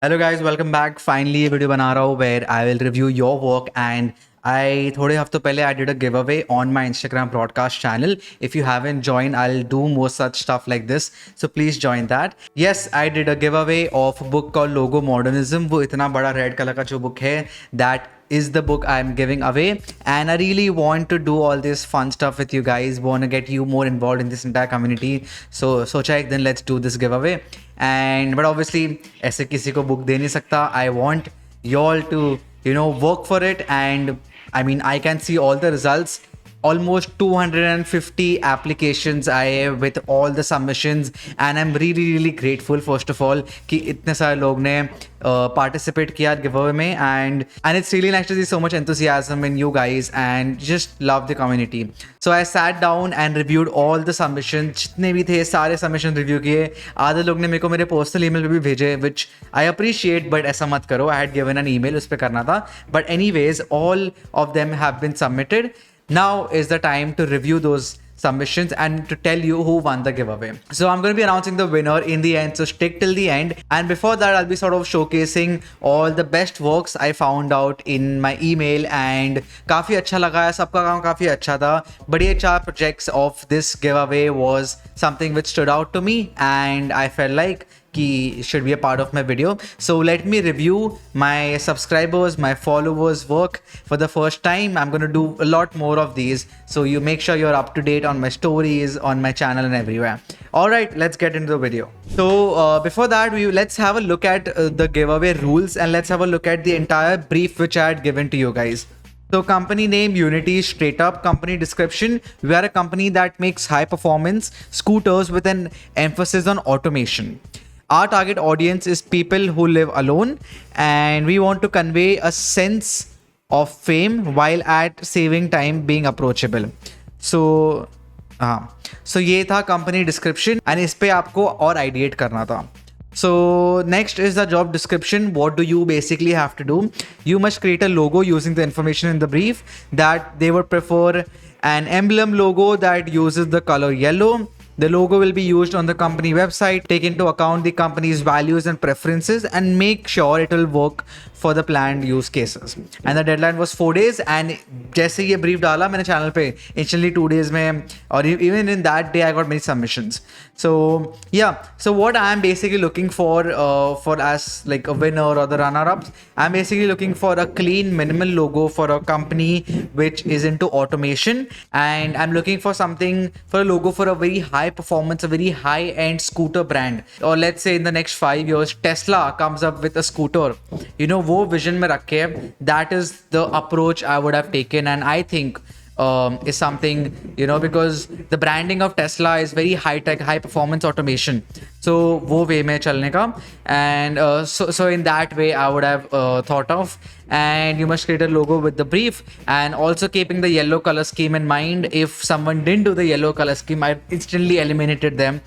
Hello guys, welcome back. Finally ये video बना रहा हूँ where I will review your work and I थोड़े हफ्तों पहले I did a giveaway on my Instagram broadcast channel. If you haven't joined, I'll do more such stuff like this. So please join that. Yes, I did a giveaway of a book called Logo Modernism. वो इतना बड़ा red colour का जो book है, that is the book I'm giving away. And I really want to do all this fun stuff with you guys. Want to get you more involved in this entire community. So सोचा एक दिन let's do this giveaway. And but obviously ऐसे किसी को book दे नहीं सकता. I want you all to work for it. And I mean, I can see all the results. Almost 250 applications I have with all the submissions, and I'm really grateful first of all कि इतने सारे लोग ने participate किया giveaway में, and it's really nice to see so much enthusiasm in you guys and just love the community. So I sat down and reviewed all the submissions. जितने भी थे सारे submissions review किए. आधे लोग ने मेरे को मेरे personal email पे भी भेजे, which I appreciate, but ऐसा मत करो. I had given an email, उस पे करना था. But anyways, all of them have been submitted. Now is the time to review those submissions and to tell you who won the giveaway. So I'm going to be announcing the winner in the end, so stick till the end. And before that, I'll be sort of showcasing all the best works I found out in my email, and काफी अच्छा लगा है, सबका काम काफी अच्छा था. but ये 4 projects of this giveaway was something which stood out to me, and I felt like कि should be a part of my video. So let me review my subscribers, my followers work for the first time. I'm going to do a lot more of these, so you make sure you're up to date on my stories, on my channel and everywhere. All right, let's get into the video. So before that, let's have a look at the giveaway rules, and let's have a look at the entire brief which I had given to you guys. So company name Unity, straight up. Company description: we are a company that makes high performance scooters with an emphasis on automation. Our target audience is people who live alone, and we want to convey a sense of fame while at saving time being approachable. So so ये था company description, and इस पे आपको और ideate करना था. So next is the job description. What do you basically have to do? You must create a logo using the information in the brief, that they would prefer an emblem logo that uses the color yellow. The logo will be used on the company website. Take into account the company's values and preferences, and make sure it will work for the planned use cases. And the deadline was 4 days. And जैसे ये brief डाला मैंने channel पे, instantly 2 days में, or even in that day I got many submissions. So yeah, so what I am basically looking for as like a winner or the runner-ups, I'm basically looking for a clean minimal logo for a company which is into automation, and I'm looking for something for a logo for a very high performance, a very high end scooter brand. Or let's say in the next 5 years Tesla comes up with a scooter, वो vision में रख के, that is the approach I would have taken. And I think is something, because the branding of Tesla is very high tech, high performance automation. So वो way में चलने का, and so in that way I would have thought of. And you must create a logo with the brief, and also keeping the yellow color scheme in mind. If someone didn't do the yellow color scheme, I instantly eliminated them.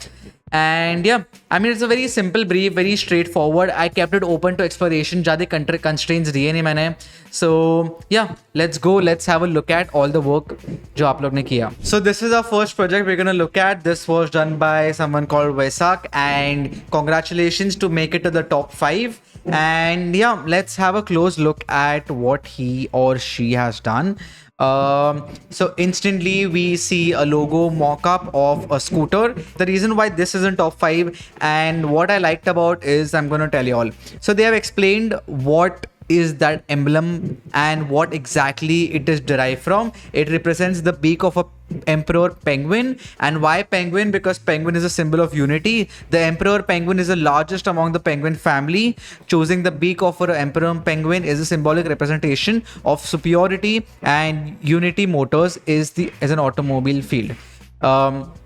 And yeah, I mean, it's a very simple brief, very straightforward. I kept it open to exploration. ज़्यादा constraints दिए नहीं मैंने. So yeah, let's go. Let's have a look at all the work जो आप लोग ने किया. So this is our first project we're gonna look at. This was done by someone called Vaisak, and congratulations to make it to the top 5. And yeah, let's have a close look at what he or she has done. So instantly we see a logo mock-up of a scooter. The reason why this is in top 5 and what I liked about is, I'm going to tell you all. So they have explained what is that emblem and what exactly it is derived from. It represents the beak of a emperor penguin. And why penguin? Because penguin is a symbol of unity. The emperor penguin is the largest among the penguin family. Choosing the beak of an emperor penguin is a symbolic representation of superiority, and Unity Motors is an automobile field.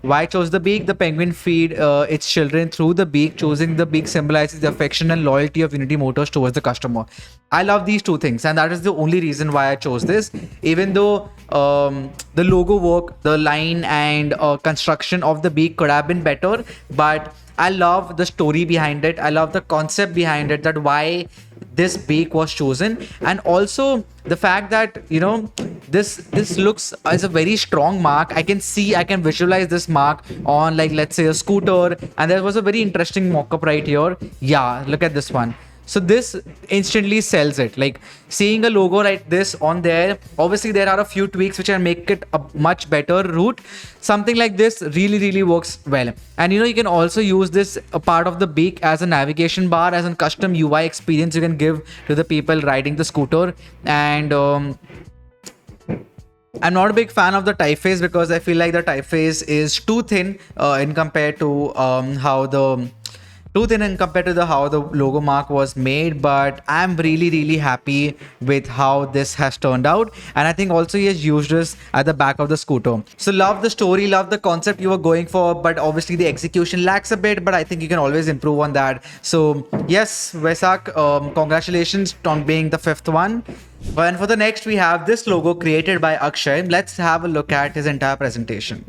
Why chose the beak? The penguin feed its children through the beak. Choosing the beak symbolizes the affection and loyalty of Unity Motors towards the customer. I love these two things, and that is the only reason why I chose this. Even though the logo work, the line and construction of the beak could have been better, but I love the story behind it. I love the concept behind it, that why this beak was chosen. And also the fact that this looks as a very strong mark. I can visualize this mark on, like, let's say a scooter. And there was a very interesting mock-up right here. Yeah, look at this one. So this instantly sells it. Like seeing a logo like this on there, obviously there are a few tweaks which can make it a much better route. Something like this really works well. And you can also use this a part of the beak as a navigation bar, as a custom UI experience you can give to the people riding the scooter. And I'm not a big fan of the typeface because I feel like the typeface is too thin in compared to how the logo mark was made. But I'm really happy with how this has turned out, and I think also he has used this at the back of the scooter. So love the story, love the concept you were going for, but obviously the execution lacks a bit, but I think you can always improve on that. So yes, Vesak, congratulations on being the fifth one. And for the next, we have this logo created by Akshay. Let's have a look at his entire presentation.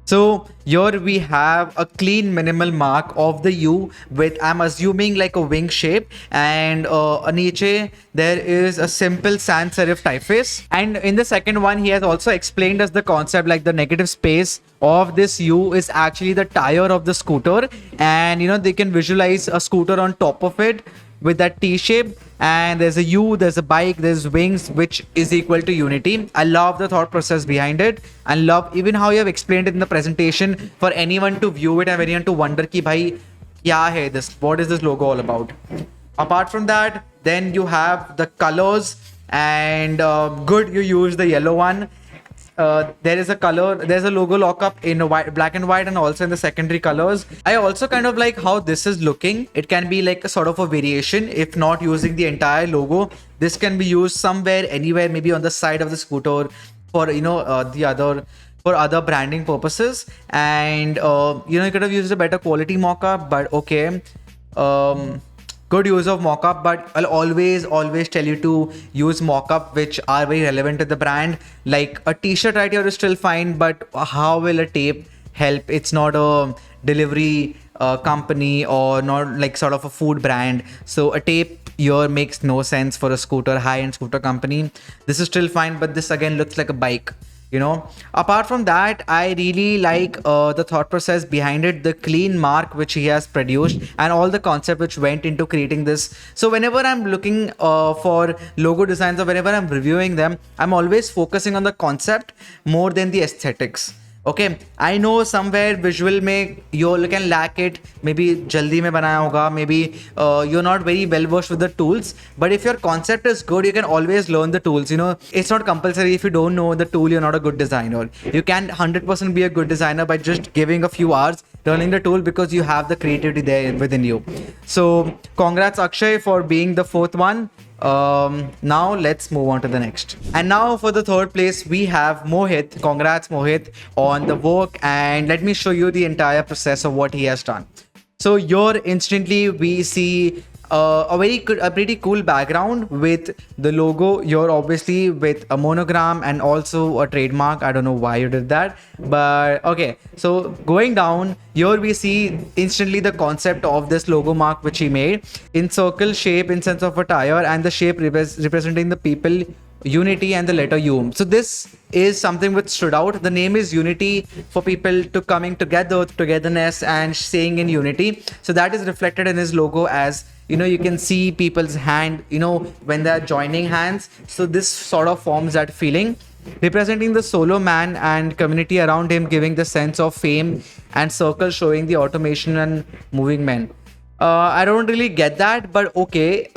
So here we have a clean minimal mark of the U with, I'm assuming, like a wing shape, and niche there is a simple sans serif typeface. And in the second one, he has also explained us the concept, like the negative space of this U is actually the tire of the scooter, and they can visualize a scooter on top of it with that T shape, and there's a U, there's a bike, there's wings, which is equal to unity. I love the thought process behind it, and love even how you have explained it in the presentation for anyone to view it and anyone to wonder ki bhai kya hai this, what is this logo all about. Apart from that, then you have the colors, and good you use the yellow one. There's a logo lockup in white, black and white, and also in the secondary colors. I also kind of like how this is looking. It can be like a sort of a variation. If not using the entire logo, this can be used somewhere, anywhere, maybe on the side of the scooter for for other branding purposes. And you could have used a better quality mock-up, but okay. Good use of mockup, but I'll always tell you to use mockup which are very relevant to the brand. Like a t-shirt right here is still fine, but how will a tape help? It's not a delivery company, or not like sort of a food brand. So a tape here makes no sense for a high-end scooter company. This is still fine, but this again looks like a bike. Apart from that, I really like the thought process behind it, the clean mark which he has produced, and all the concept which went into creating this. So whenever I'm looking for logo designs, or whenever I'm reviewing them, I'm always focusing on the concept more than the aesthetics. Okay, I know somewhere visual mein you can lack it, maybe jaldi mein banaya hoga, maybe you're not very well versed with the tools, but if your concept is good, you can always learn the tools. It's not compulsory. If you don't know the tool, you're not a good designer. You can 100% be a good designer by just giving a few hours learning the tool, because you have the creativity there within you. So congrats Akshay for being the fourth one. Now let's move on to the next. And now for the third place, we have Mohit. Congrats Mohit on the work, and let me show you the entire process of what he has done. So here instantly we see a pretty cool background with the logo. You're obviously with a monogram and also a trademark. I don't know why you did that, but okay. So going down here, we see instantly the concept of this logo mark which he made in circle shape in sense of a tire, and the shape representing the people, unity, and the letter U. So this is something which stood out. The name is unity, for people to coming together, togetherness, and staying in unity. So that is reflected in his logo, as you can see people's hand, when they're joining hands. So this sort of forms that feeling, representing the solo man and community around him, giving the sense of fame, and circle showing the automation and moving men. I don't really get that, but okay.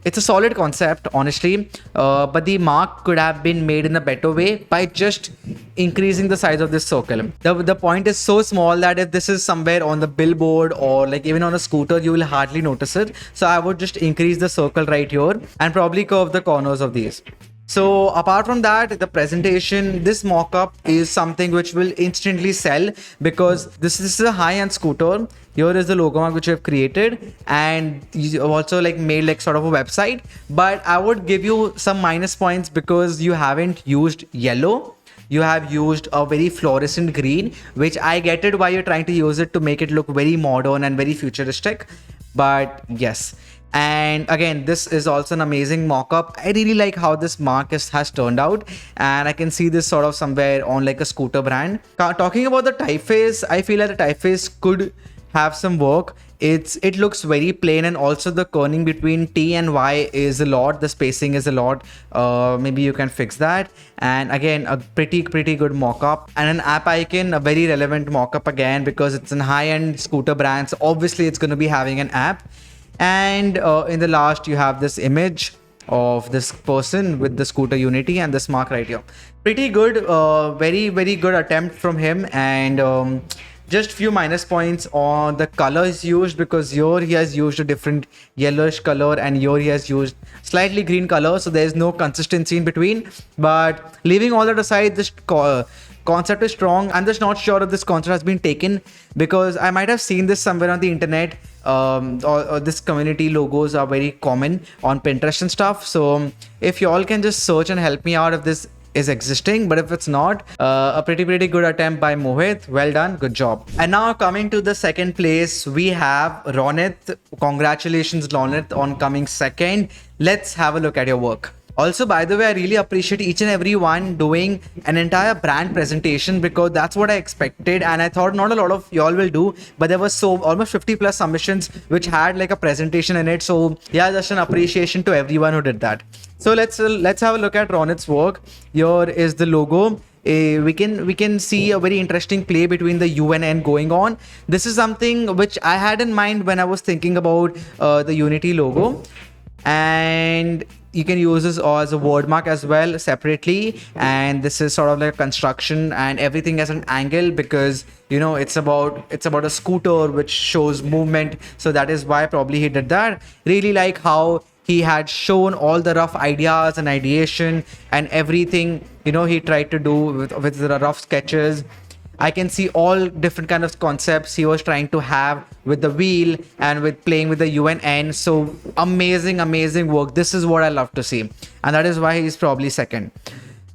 It's a solid concept, honestly. But the mark could have been made in a better way by just increasing the size of this circle. The point is so small that if this is somewhere on the billboard or like even on a scooter, you will hardly notice it. So I would just increase the circle right here and probably curve the corners of these. So apart from that, the presentation, this mock-up is something which will instantly sell, because this is a high-end scooter. Here is the logo mark which you have created, and you also like made like sort of a website. But I would give you some minus points because you haven't used yellow. You have used a very fluorescent green, which I get it why you're trying to use it to make it look very modern and very futuristic. But yes. And again, this is also an amazing mock-up. I really like how this mark has turned out, and I can see this sort of somewhere on like a scooter brand. Talking about the typeface, I feel like the typeface could have some work. it looks very plain, and also the kerning between T and Y is a lot. The spacing is a lot. Maybe you can fix that. And again, a pretty good mock-up, and an app icon, a very relevant mock-up again, because it's an high-end scooter brand. So obviously it's going to be having an app. And in the last, you have this image of this person with the scooter Unity and this mark right here. Pretty good, very good attempt from him. And just few minus points on the colors used, because here he has used a different yellowish color and here he has used slightly green color, so there's no consistency in between. But leaving all that aside, this concept is strong. I'm just not sure if this concept has been taken, because I might have seen this somewhere on the internet. Or this community logos are very common on Pinterest and stuff. So if you all can just search and help me out if this is existing, but if it's not, a pretty good attempt by Mohit. Well done, good job. And now coming to the second place, we have Ronit. Congratulations Ronit on coming second. Let's have a look at your work. Also, by the way, I really appreciate each and every one doing an entire brand presentation, because that's what I expected, and I thought not a lot of y'all will do, but there was almost 50 plus submissions which had like a presentation in it. So yeah, just an appreciation to everyone who did that. So let's have a look at Ronit's work. Here is the logo. We can see a very interesting play between the U and N going on. This is something which I had in mind when I was thinking about the Unity logo. And you can use this as a word mark as well separately, and this is sort of like a construction and everything as an angle, because you know it's about a scooter which shows movement. So that is why probably he did that. Really like how he had shown all the rough ideas and ideation and everything, you know, he tried to do with the rough sketches. I can see all different kind of concepts he was trying to have with the wheel and with playing with the U and N. So amazing work. This is what I love to see, and that is why he's probably second.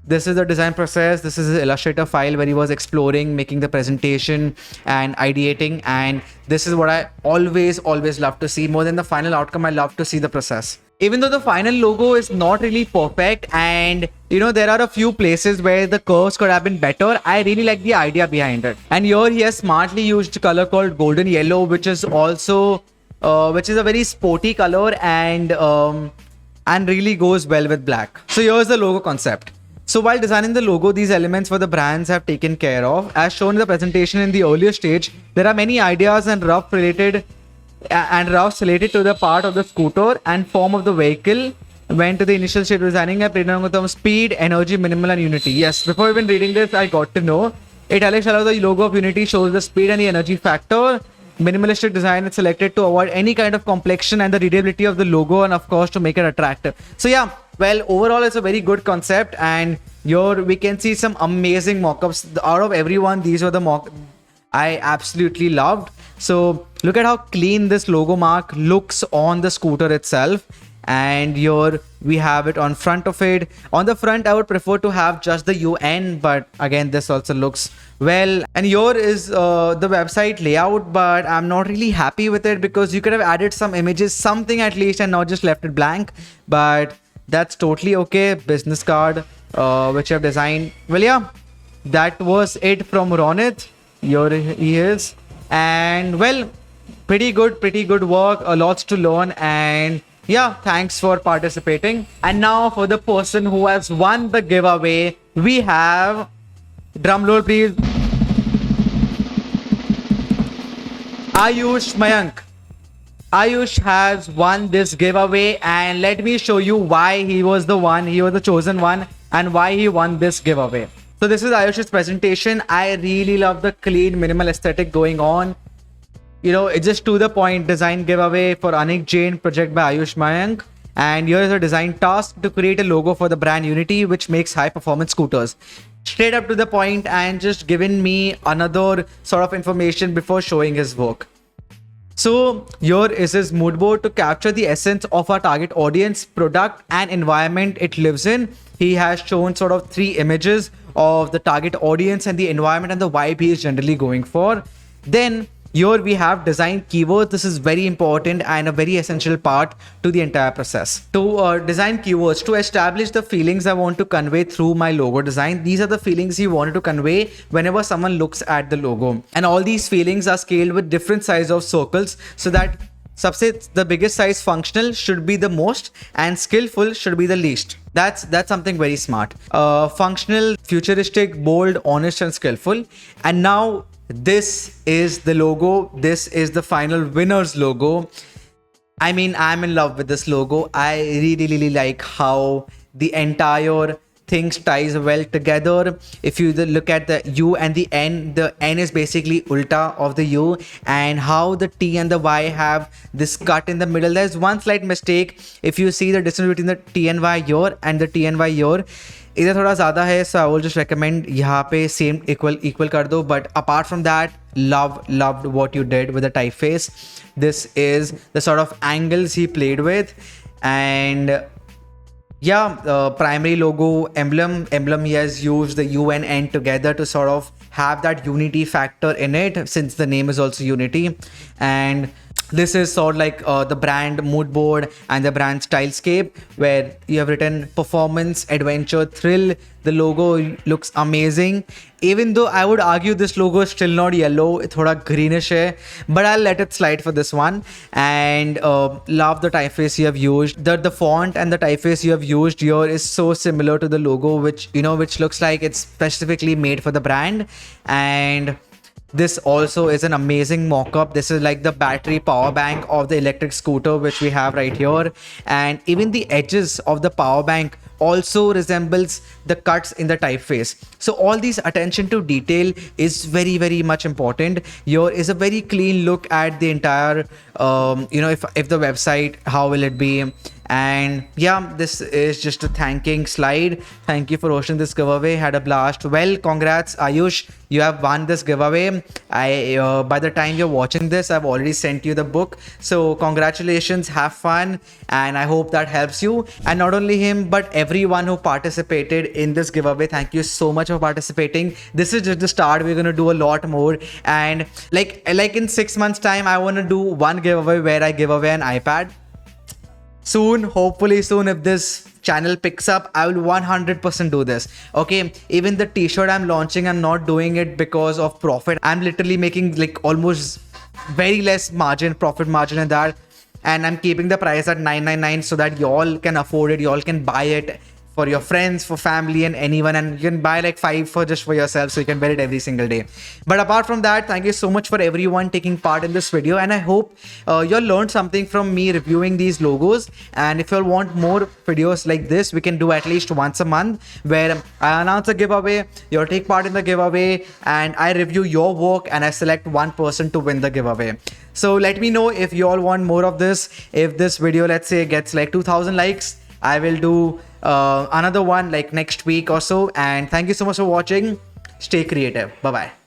This is the design process. This is the Illustrator file where he was exploring, making the presentation and ideating. And this is what I always love to see. More than the final outcome, I love to see the process. Even though the final logo is not really perfect, and you know there are a few places where the curves could have been better, I really like the idea behind it. And here he has smartly used a color called golden yellow, which is also which is a very sporty color, and really goes well with black. So here's the logo concept. So while designing the logo, these elements for the brands have taken care of. As shown in the presentation in the earlier stage, there are many ideas and roughs related to the part of the scooter and form of the vehicle. Went to the initial stage of designing a predominant speed, energy, minimal, and unity. Yes, before even reading this, I got to know italics allow the logo of Unity shows the speed and the energy factor. Minimalistic design is selected to avoid any kind of complexion and the readability of the logo, and of course to make it attractive. So yeah, well, overall it's a very good concept, and here we can see some amazing mock-ups. Out of everyone, these were the mock I absolutely loved. So look at how clean this logo mark looks on the scooter itself. And here we have it on front of it. On the front, I would prefer to have just the UN, but again, this also looks well. And here is the website layout, but I'm not really happy with it, because you could have added some images, something at least, and not just left it blank. But that's totally okay. Business card, which I've designed. Well, yeah, that was it from Ronit. Here he is. And well, pretty good work. Lots to learn. And yeah, thanks for participating. And now for the person who has won the giveaway, we have, drum roll please, Ayush Mayank. Ayush has won this giveaway, and let me show you why he was the chosen one, and why he won this giveaway. So this is Ayush's presentation. I really love the clean minimal aesthetic going on. You know, it's just to the point design giveaway for Anik Jain, project by Ayush Mayank. And here is a design task to create a logo for the brand Unity, which makes high performance scooters. Straight up to the point, and just given me another sort of information before showing his work. So here is his mood board to capture the essence of our target audience, product, and environment it lives in. He has shown sort of 3 images of the target audience and the environment and the vibe he is generally going for. Then Here we have design keywords. This is very important and a very essential part to the entire process. To design keywords, to establish the feelings I want to convey through my logo design. These are the feelings you wanted to convey whenever someone looks at the logo. And all these feelings are scaled with different size of circles so that सबसे the biggest size functional should be the most and skillful should be the least. That's something very smart. Functional, futuristic, bold, honest, and skillful. And now this is the logo. This is the final winner's logo. I mean, I'm in love with this logo. I really like how the entire things ties well together. If you look at the U and the N is basically ulta of the U, and how the T and the Y have this cut in the middle. There's one slight mistake. If you see the distance between the T and Y here and the T and Y here, इधर थोड़ा ज़्यादा है, so I will just recommend यहाँ पे same equal कर दो. But apart from that, loved what you did with the typeface. This is the sort of angles he played with, and yeah, primary logo emblem he has used the U and N together to sort of have that unity factor in it, since the name is also Unity. And this is sort of like the brand mood board and the brand stylescape, where you have written performance, adventure, thrill. The logo looks amazing. Even though I would argue this logo is still not yellow, it's thoda greenish hai, but I'll let it slide for this one. And love the typeface you have used. The font and the typeface you have used here is so similar to the logo, which looks like it's specifically made for the brand. And this also is an amazing mock-up. This is like the battery power bank of the electric scooter, which we have right here. And even the edges of the power bank also resembles the cuts in the typeface. So all these attention to detail is very much important. Here is a very clean look at the entire, if the website, how will it be? And yeah, this is just a thanking slide. Thank you for hosting this giveaway. Had a blast. Well, congrats, Ayush. You have won this giveaway. By the time you're watching this, I've already sent you the book. So congratulations, have fun, and I hope that helps you. And not only him, but everyone who participated in this giveaway. Thank you so much for participating. This is just the start. We're gonna do a lot more. And like in 6 months' time, I wanna do one giveaway where I give away an iPad. Soon, hopefully soon, if this channel picks up, I will 100% do this. Okay, even the t-shirt I'm launching, I'm not doing it because of profit. I'm literally making like almost very less profit margin in that, and I'm keeping the price at $9.99 so that y'all can afford it. Y'all can buy it for your friends, for family, and anyone, and you can buy like 5 for just for yourself, so you can wear it every single day. But apart from that, thank you so much for everyone taking part in this video, and I hope you all learned something from me reviewing these logos. And if you all want more videos like this, we can do at least once a month, where I announce a giveaway, you all take part in the giveaway, and I review your work and I select one person to win the giveaway. So let me know if you all want more of this. If this video, let's say, gets like 2,000 likes, I will do another one like next week or so. And thank you so much for watching. Stay creative. Bye bye.